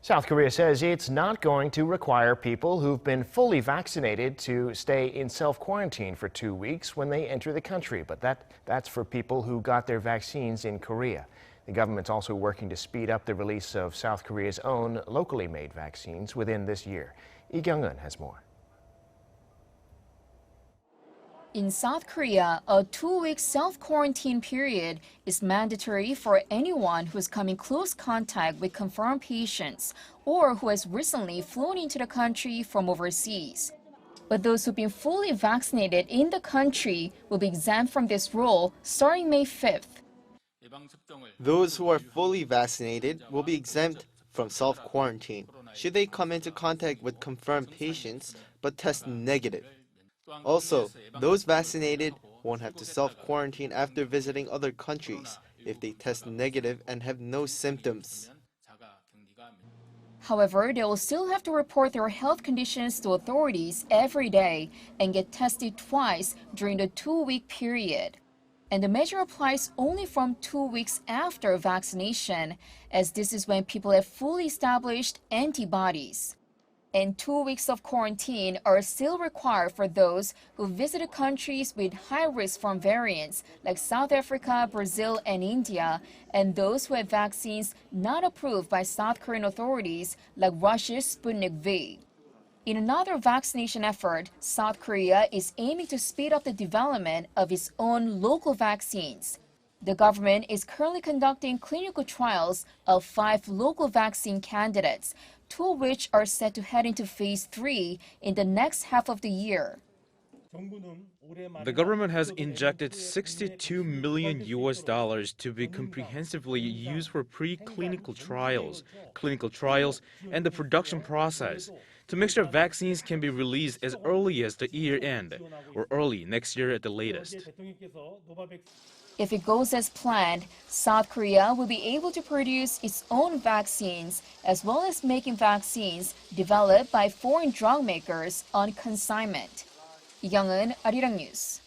South Korea says it's not going to require people who've been fully vaccinated to stay in self-quarantine for 2 weeks when they enter the country. But that's for people who got their vaccines in Korea. The government's also working to speed up the release of South Korea's own locally made vaccines within this year. Kyung-eun has more. In South Korea, a 2-week self-quarantine period is mandatory for anyone who's come in close contact with confirmed patients or who has recently flown into the country from overseas. But those who've been fully vaccinated in the country will be exempt from this rule starting May 5th. Those who are fully vaccinated will be exempt from self-quarantine should they come into contact with confirmed patients but test negative. Also, those vaccinated won't have to self-quarantine after visiting other countries if they test negative and have no symptoms. However, they will still have to report their health conditions to authorities every day and get tested twice during the 2-week period. And the measure applies only from 2 weeks after vaccination, as this is when people have fully established antibodies. And 2 weeks of quarantine are still required for those who visited countries with high risk from variants like South Africa, Brazil, and India, and those who have vaccines not approved by South Korean authorities like Russia's Sputnik V. In another vaccination effort, South Korea is aiming to speed up the development of its own local vaccines. The government is currently conducting clinical trials of 5 local vaccine candidates, 2 of which are set to head into phase 3 in the next half of the year. The government has injected $62 million to be comprehensively used for preclinical trials, clinical trials, and the production process to make sure vaccines can be released as early as the year end or early next year at the latest. If it goes as planned, South Korea will be able to produce its own vaccines as well as making vaccines developed by foreign drug makers on consignment. Kyung-eun, Arirang News.